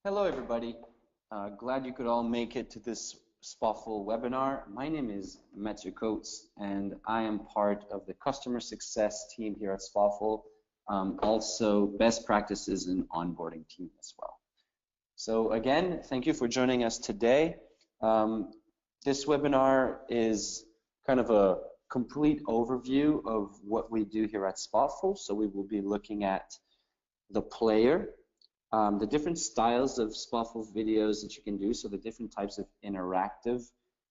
Hello, everybody. Glad you could all make it to this Spofful webinar. My name is Matthew Coates, and I am part of the customer success team here at Spofful, also best practices and onboarding team as well. So again, thank you for joining us today. This webinar is kind of a complete overview of what we do here at Spofful. So we will be looking at the player, the different styles of Spofful videos that you can do, so the different types of interactive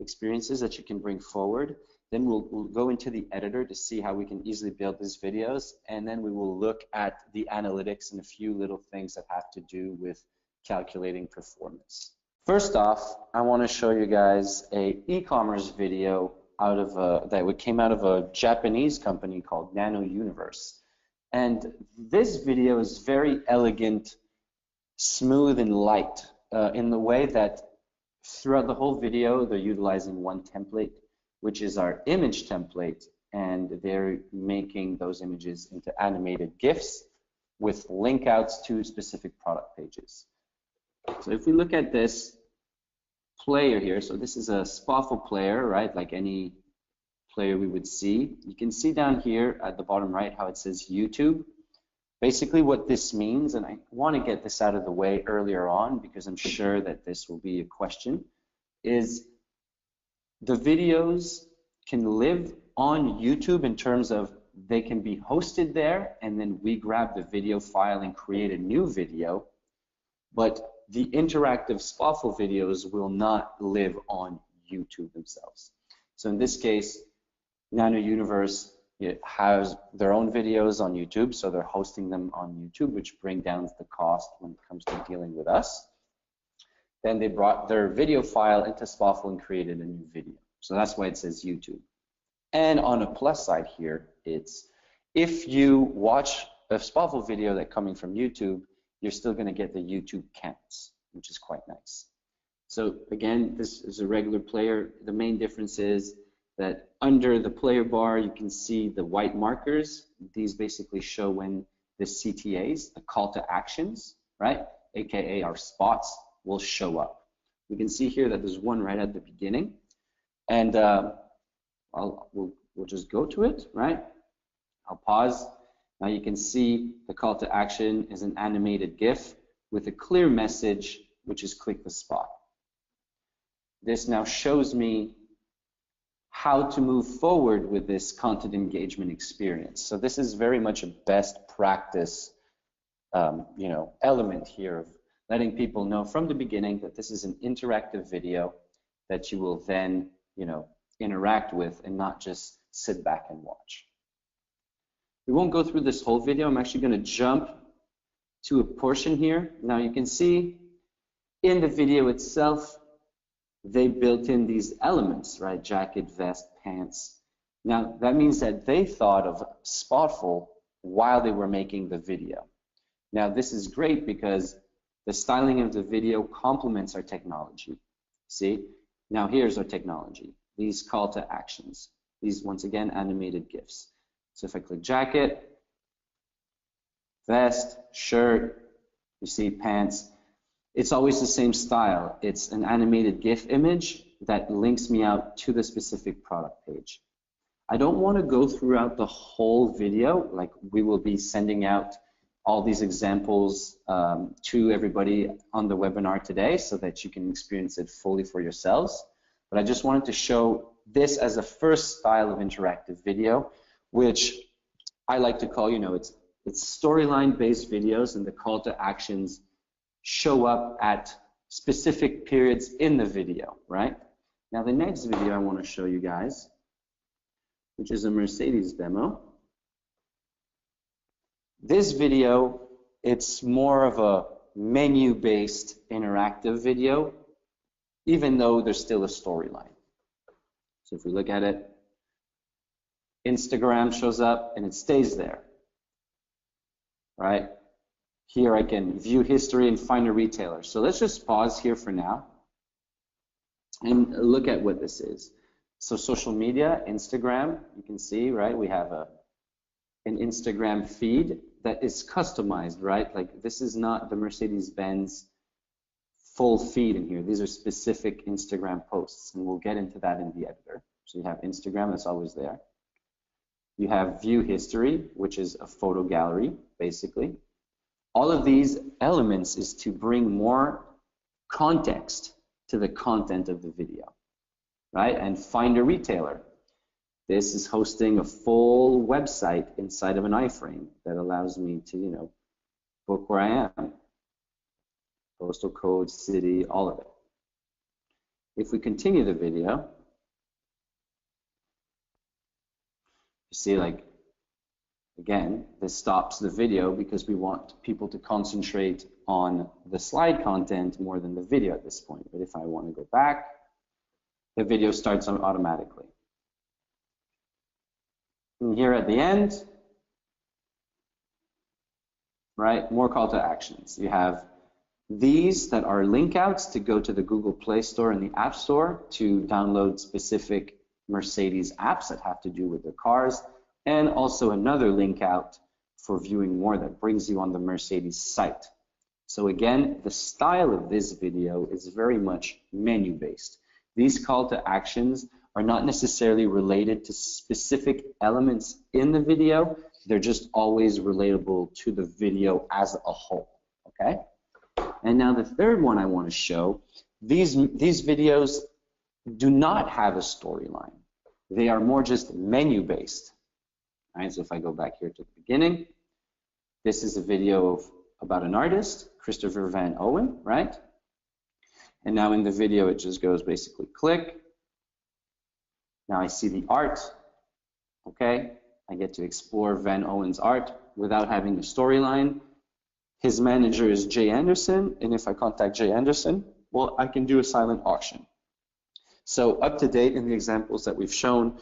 experiences that you can bring forward. Then we'll go into the editor to see how we can easily build these videos, and then we will look at the analytics and a few little things that have to do with calculating performance. First off, I want to show you guys a e-commerce video out of that came out of a Japanese company called Nano Universe. And this video is very elegant, smooth and light in the way that throughout the whole video they're utilizing one template, which is our image template, and they're making those images into animated GIFs with link outs to specific product pages. So if we look at this player here, so this is a Spofful player, right, like any player we would see. You can see down here at the bottom right how it says YouTube. Basically what this means, and I want to get this out of the way earlier on because I'm sure that this will be a question, is the videos can live on YouTube in terms of they can be hosted there and then we grab the video file and create a new video, but the interactive Spofful videos will not live on YouTube themselves. So in this case, Nano Universe, it has their own videos on YouTube, so they're hosting them on YouTube, which bring down the cost when it comes to dealing with us. Then they brought their video file into Spofful and created a new video. So that's why it says YouTube. And on a plus side here, it's if you watch a Spofful video that's coming from YouTube, you're still going to get the YouTube counts, which is quite nice. So again, this is a regular player. The main difference is that under the player bar, you can see the white markers. These basically show when the CTAs, the call to actions, right, aka our spots, will show up. We can see here that there's one right at the beginning, and we'll just go to it, right? I'll pause. Now you can see the call to action is an animated GIF with a clear message, which is click the spot. This now shows me how to move forward with this content engagement experience. So this is very much a best practice element here of letting people know from the beginning that this is an interactive video that you will then interact with and not just sit back and watch. We won't go through this whole video. I'm actually going to jump to a portion here. Now you can see in the video itself they built in these elements, right? Jacket, vest, pants. Now, that means that they thought of Spofful while they were making the video. Now, this is great because the styling of the video complements our technology. See? Now, here's our technology. These call to actions. These, once again, animated GIFs. So if I click jacket, vest, shirt, you see pants, it's always the same style. It's an animated GIF image that links me out to the specific product page. I don't want to go throughout the whole video, like we will be sending out all these examples to everybody on the webinar today so that you can experience it fully for yourselves. But I just wanted to show this as a first style of interactive video, which I like to call, it's storyline-based videos, and the call to actions show up at specific periods in the video, right? Now the next video I want to show you guys, which is a Mercedes demo. This video, it's more of a menu-based interactive video, even though there's still a storyline. So if we look at it, Instagram shows up and it stays there, right? Here I can view history and find a retailer. So let's just pause here for now and look at what this is. So social media, Instagram, you can see, right? We have an Instagram feed that is customized, right? Like this is not the Mercedes-Benz full feed in here. These are specific Instagram posts, and we'll get into that in the editor. So you have Instagram, that's always there. You have view history, which is a photo gallery, basically. All of these elements is to bring more context to the content of the video, right? And find a retailer. This is hosting a full website inside of an iframe that allows me to, you know, book where I am. Postal code, city, all of it. If we continue the video, you see, like, again, this stops the video because we want people to concentrate on the slide content more than the video at this point. But if I want to go back, the video starts on automatically. And here at the end, right, more call to actions. You have these that are link outs to go to the Google Play Store and the App Store to download specific Mercedes apps that have to do with their cars, and also another link out for viewing more that brings you on the Mercedes site. So again, the style of this video is very much menu based. These call to actions are not necessarily related to specific elements in the video, they're just always relatable to the video as a whole, okay? And now the third one I want to show, these videos do not have a storyline. They are more just menu based. All right, so if I go back here to the beginning, this is a video about an artist, Christopher Van Owen, right? And now in the video, it just goes basically click. Now I see the art, okay? I get to explore Van Owen's art without having a storyline. His manager is Jay Anderson, and if I contact Jay Anderson, well, I can do a silent auction. So up to date in the examples that we've shown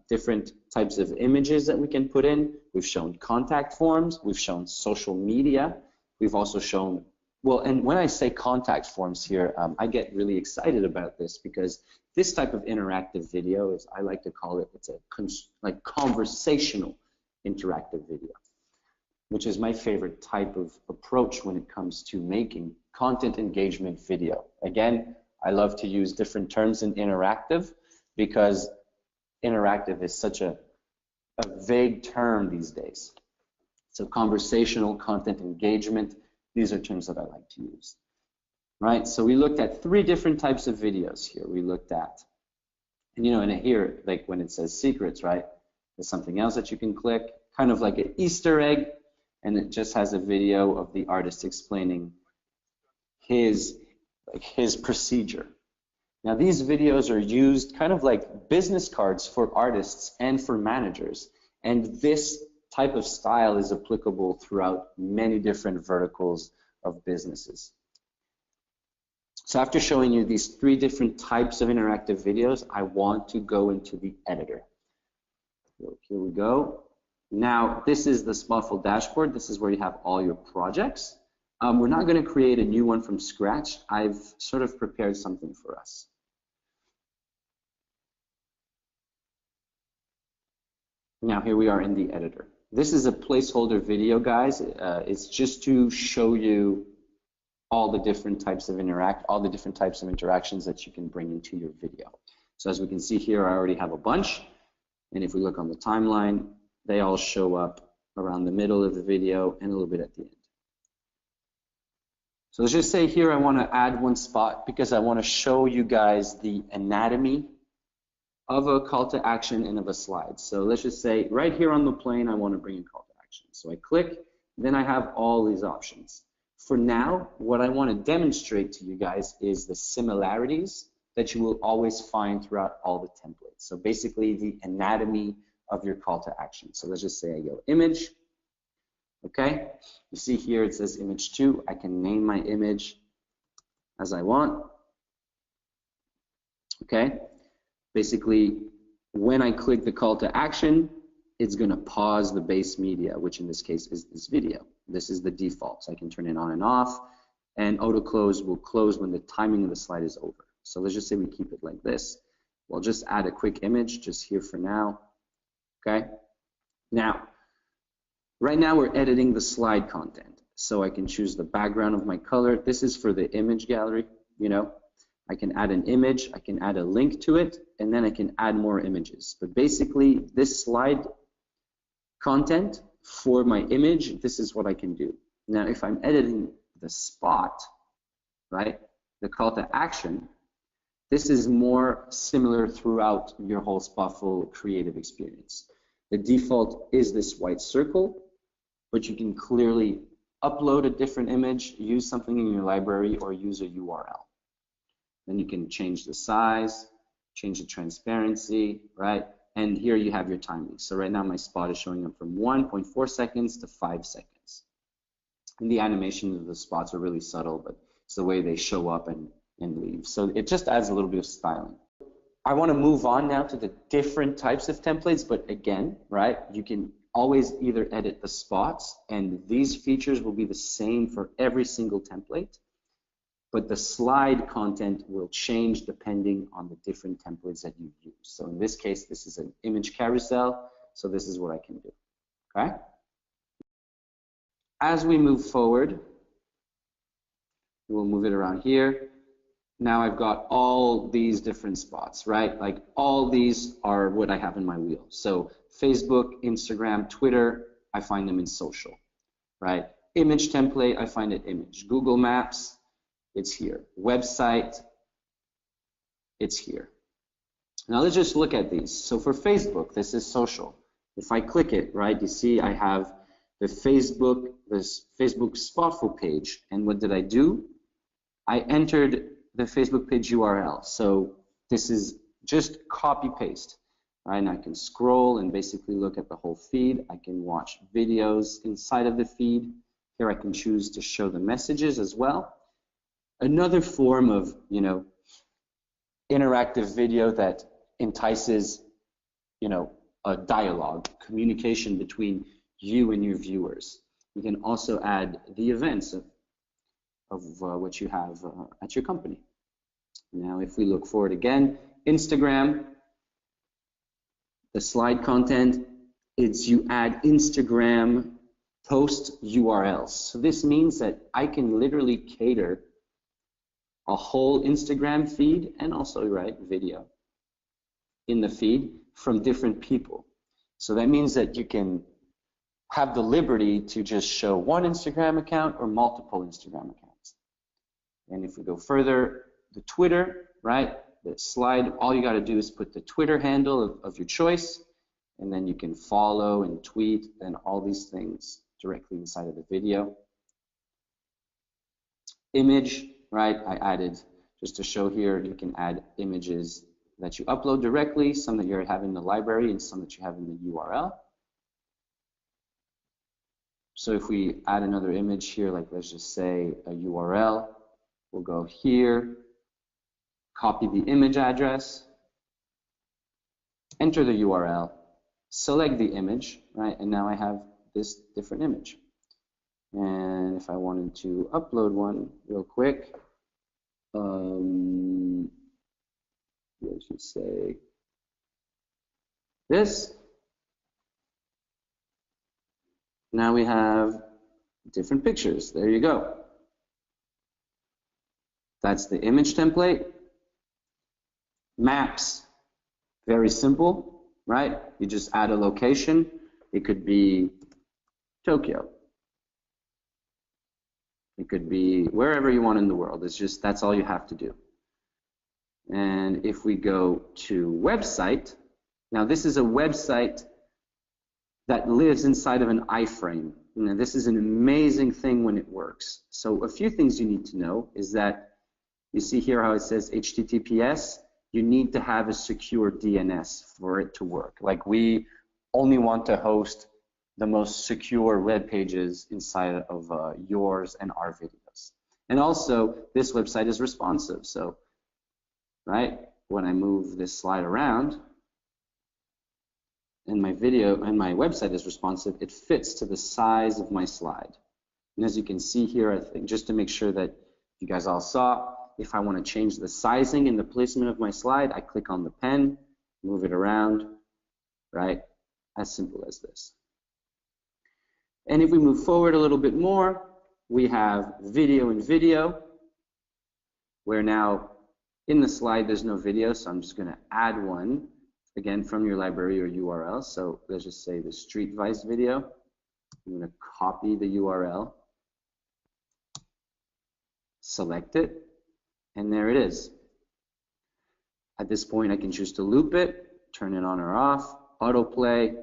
different types of images that we can put in. We've shown contact forms. We've shown social media. We've also shown, well, and when I say contact forms here, I get really excited about this because this type of interactive video is, I like to call it, it's a like conversational interactive video, which is my favorite type of approach when it comes to making content engagement video. Again, I love to use different terms in interactive because interactive is such a vague term these days. So conversational content engagement, these are terms that I like to use. Right, so we looked at 3 different types of videos here. We looked at, and you know, and here, like when it says secrets, right, there's something else that you can click, kind of like an Easter egg, and it just has a video of the artist explaining his procedure. Now these videos are used kind of like business cards for artists and for managers, and this type of style is applicable throughout many different verticals of businesses. So after showing you these 3 different types of interactive videos, I want to go into the editor. So here we go. Now this is the Spofful dashboard. This is where you have all your projects. We're not going to create a new one from scratch. I've sort of prepared something for us. Now here we are in the editor. This is a placeholder video, guys. It's just to show you all the different types of interactions that you can bring into your video. So as we can see here, I already have a bunch. And if we look on the timeline, they all show up around the middle of the video and a little bit at the end. So let's just say here I want to add one spot because I want to show you guys the anatomy of a call to action and of a slide. So let's just say right here on the plane, I want to bring a call to action. So I click, then I have all these options. For now, what I want to demonstrate to you guys is the similarities that you will always find throughout all the templates. So basically the anatomy of your call to action. So let's just say I go image. Okay, you see here it says image 2. I can name my image as I want. Okay, basically when I click the call to action, it's going to pause the base media, which in this case is this video. This is the default, so I can turn it on and off, and auto close will close when the timing of the slide is over. So let's just say we keep it like this. We'll just add a quick image just here for now. Okay, now right now we're editing the slide content. So I can choose the background of my color. This is for the image gallery, you know. I can add an image, I can add a link to it, and then I can add more images. But basically, this slide content for my image, this is what I can do. Now, if I'm editing the spot, right, the call to action, this is more similar throughout your whole Spotful creative experience. The default is this white circle, but you can clearly upload a different image, use something in your library, or use a URL. Then you can change the size, change the transparency, right? And here you have your timing. So right now my spot is showing up from 1.4 seconds to 5 seconds. And the animation of the spots are really subtle, but it's the way they show up and leave. So it just adds a little bit of styling. I want to move on now to the different types of templates, but again, right, you can always either edit the spots, and these features will be the same for every single template, but the slide content will change depending on the different templates that you use. So in this case, this is an image carousel, so this is what I can do, okay? As we move forward, we'll move it around here. Now I've got all these different spots, right? Like all these are what I have in my wheel. So Facebook, Instagram, Twitter, I find them in social, right? Image template, I find it image. Google Maps, it's here. Website, it's here. Now let's just look at these. So for Facebook, this is social. If I click it, right, you see I have this Facebook Spotful page. And what did I do? I entered the Facebook page URL. So this is just copy paste, right? And I can scroll and basically look at the whole feed. I can watch videos inside of the feed. Here I can choose to show the messages as well. Another form of, you know, interactive video that entices, you know, a dialogue, communication between you and your viewers. You can also add the events of what you have at your company. Now, if we look forward again, Instagram, the slide content, it's you add Instagram post URLs. So this means that I can literally cater a whole Instagram feed and also, right, video in the feed from different people. So that means that you can have the liberty to just show one Instagram account or multiple Instagram accounts. And if we go further, the Twitter, right, the slide, all you got to do is put the Twitter handle of your choice, and then you can follow and tweet and all these things directly inside of the video. Image, right, I added, just to show here, you can add images that you upload directly, some that you have in the library and some that you have in the URL. So if we add another image here, like let's just say a URL, we'll go here, copy the image address, enter the URL, select the image, right, and now I have this different image. And if I wanted to upload one real quick, let's just say this. Now we have different pictures. There you go. That's the image template. Maps, very simple, right? You just add a location. It could be Tokyo. It could be wherever you want in the world. It's just, that's all you have to do. And if we go to website, now this is a website that lives inside of an iframe. Now this is an amazing thing when it works. So a few things you need to know is that you see here how it says HTTPS, you need to have a secure DNS for it to work. Like we only want to host the most secure web pages inside of yours and our videos. And also this website is responsive. So, right, when I move this slide around, and my video and my website is responsive, it fits to the size of my slide. And as you can see here, I think just to make sure that you guys all saw, if I want to change the sizing and the placement of my slide, I click on the pen, move it around, right? As simple as this. And if we move forward a little bit more, we have video and video, where now in the slide there's no video, so I'm just going to add one, again from your library or URL. So let's just say the Street Vice video. I'm going to copy the URL, select it, and there it is. At this point I can choose to loop it, turn it on or off, autoplay,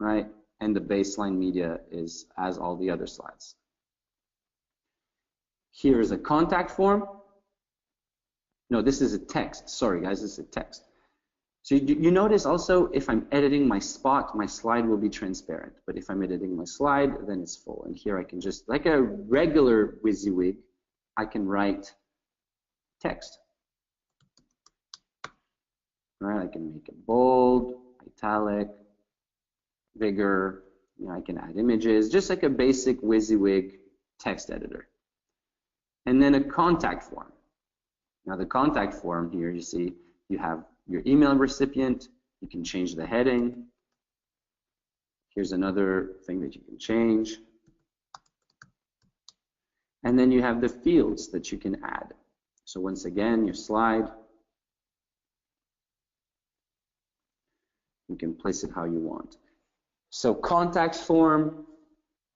right? And the baseline media is as all the other slides. Here is a contact form. No, this is a text. Sorry guys, this is a text. So you notice also if I'm editing my spot, my slide will be transparent. But if I'm editing my slide, then it's full. And here I can just, like a regular WYSIWYG, I can write text. Right, I can make it bold, italic, bigger, you know, I can add images, just like a basic WYSIWYG text editor. And then a contact form. Now the contact form here, you see, you have your email recipient, you can change the heading. Here's another thing that you can change. And then you have the fields that you can add. So once again, your slide, you can place it how you want. So contact form,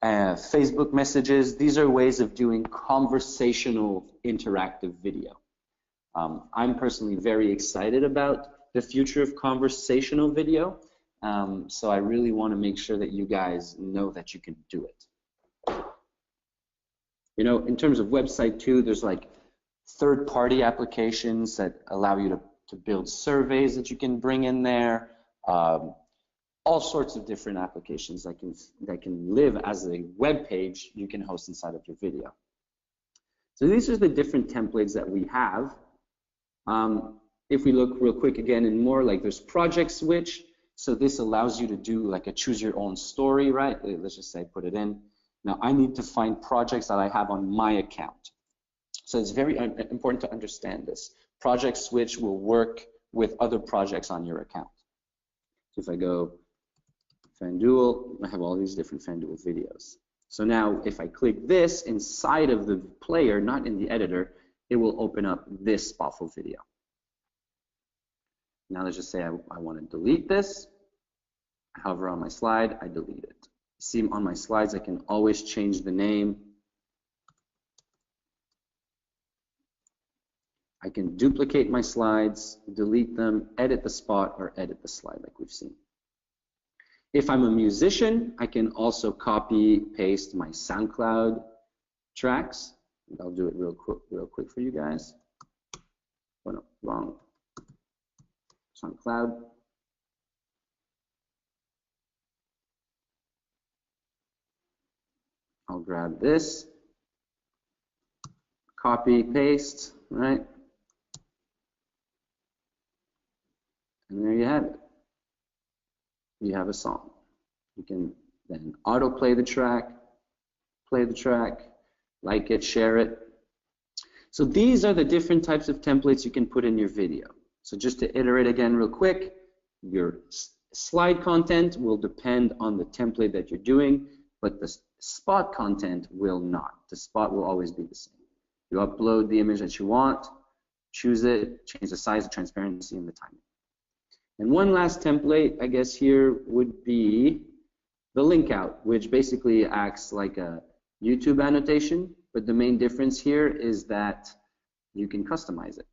Facebook messages, these are ways of doing conversational interactive video. I'm personally very excited about the future of conversational video. So I really want to make sure that you guys know that you can do it. You know, in terms of website too, there's like third-party applications that allow you to build surveys that you can bring in there. All sorts of different applications that can live as a web page you can host inside of your video. So these are the different templates that we have. If we look real quick again and more, like there's Project Switch. So this allows you to do like a choose your own story, right? Let's just say put it in. Now I need to find projects that I have on my account. So it's very important to understand this. Project Switch will work with other projects on your account. So if I go FanDuel, I have all these different FanDuel videos. So now if I click this inside of the player, not in the editor, it will open up this Spotful video. Now let's just say I want to delete this. I hover on my slide, I delete it. See on my slides, I can always change the name. I can duplicate my slides, delete them, edit the spot, or edit the slide like we've seen. If I'm a musician, I can also copy, paste my SoundCloud tracks. I'll do it real quick for you guys. Oh no, wrong. SoundCloud. I'll grab this, copy, paste, right? And there you have it. You have a song. You can then autoplay the track, play the track, like it, share it. So these are the different types of templates you can put in your video. So just to iterate again real quick, your slide content will depend on the template that you're doing, but the spot content will not. The spot will always be the same. You upload the image that you want, choose it, change the size, the transparency, and the timing. And one last template, I guess, here would be the link out, which basically acts like a YouTube annotation, but the main difference here is that you can customize it.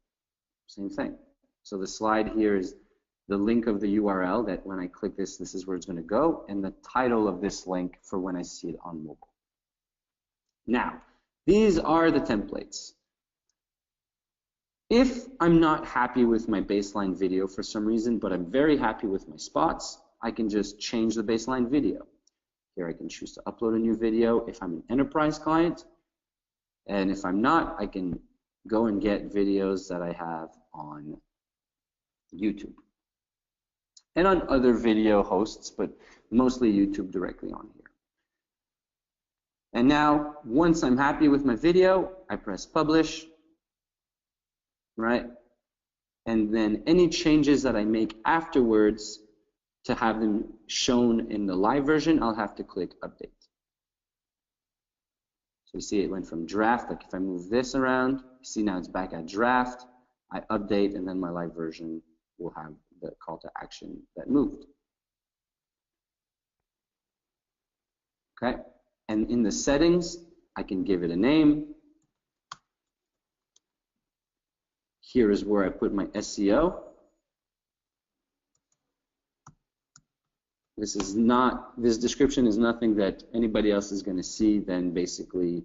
Same thing. So the slide here is the link of the URL that when I click this, this is where it's going to go, and the title of this link for when I see it on mobile. Now, these are the templates. If I'm not happy with my baseline video for some reason, but I'm very happy with my spots, I can just change the baseline video. Here I can choose to upload a new video if I'm an enterprise client, and if I'm not, I can go and get videos that I have on YouTube and on other video hosts, but mostly YouTube directly on here. And now, once I'm happy with my video, I press publish, right? And then any changes that I make afterwards to have them shown in the live version, I'll have to click update. you see it went from draft, like if I move this around, you see now it's back at draft, I update, and then my live version will have the call to action that moved. Okay, and in the settings, I can give it a name. Here is where I put my SEO. This description is nothing that anybody else is going to see than basically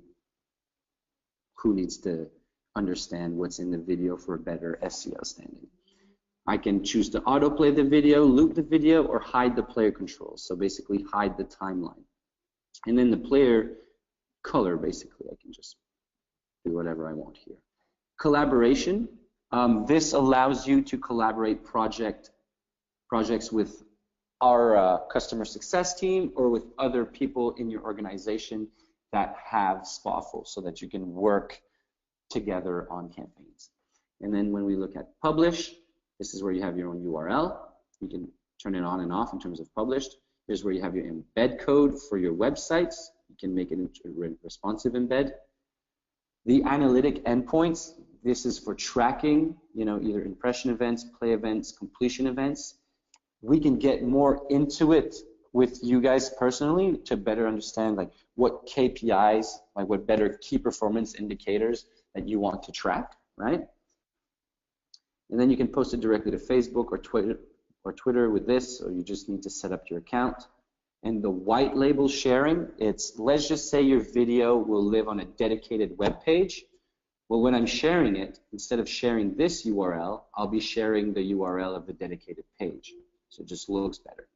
who needs to understand what's in the video for a better SEO standing. I can choose to autoplay the video, loop the video, or hide the player controls. So basically hide the timeline. And then the player color, basically, I can just do whatever I want here. Collaboration. This allows you to collaborate projects with our customer success team or with other people in your organization that have Spofful, so that you can work together on campaigns. And then when we look at publish, this is where you have your own URL. You can turn it on and off in terms of published. Here's where you have your embed code for your websites. You can make it into a responsive embed. The analytic endpoints, this is for tracking, either impression events, play events, completion events. We can get more into it with you guys personally to better understand like what KPIs, like what better key performance indicators that you want to track, right? And then you can post it directly to Facebook or Twitter with this, or you just need to set up your account. And the white label sharing, let's just say your video will live on a dedicated web page. Well, when I'm sharing it, instead of sharing this URL, I'll be sharing the URL of the dedicated page. So it just looks better.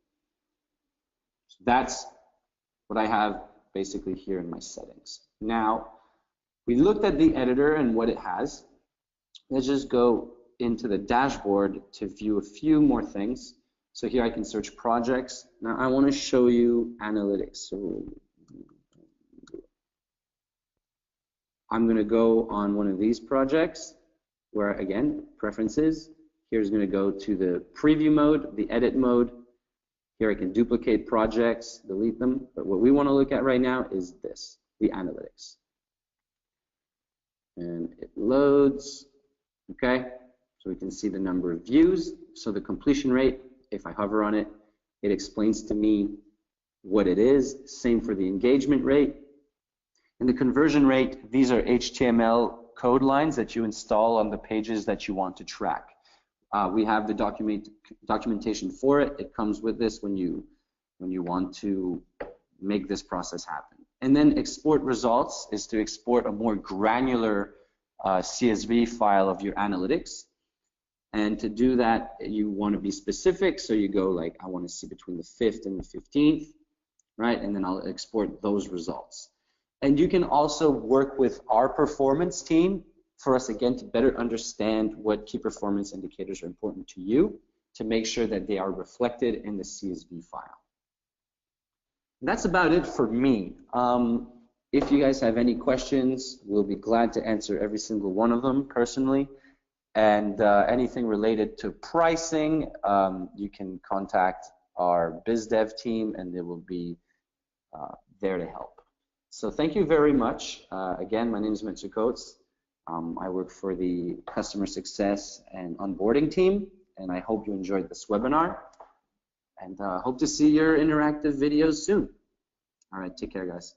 So that's what I have basically here in my settings. Now, we looked at the editor and what it has. Let's just go into the dashboard to view a few more things. So here I can search projects. Now I want to show you analytics. So I'm going to go on one of these projects where, again, preferences. Here's going to go to the preview mode, the edit mode. Here I can duplicate projects, delete them. But what we want to look at right now is this, the analytics. And it loads. Okay, so we can see the number of views. So the completion rate, if I hover on it, it explains to me what it is. Same for the engagement rate. And the conversion rate, these are HTML code lines that you install on the pages that you want to track. We have the documentation for it. It comes with this when you want to make this process happen. And then export results is to export a more granular CSV file of your analytics. And to do that, you want to be specific. So you go like, I want to see between the 5th and the 15th, right? And then I'll export those results. And you can also work with our performance team for us, again, to better understand what key performance indicators are important to you to make sure that they are reflected in the CSV file. And that's about it for me. If you guys have any questions, we'll be glad to answer every single one of them personally. And anything related to pricing, you can contact our BizDev team and they will be there to help. So thank you very much. Again, my name is Mathieu Coates. I work for the customer success and onboarding team, and I hope you enjoyed this webinar. And hope to see your interactive videos soon. All right, take care, guys.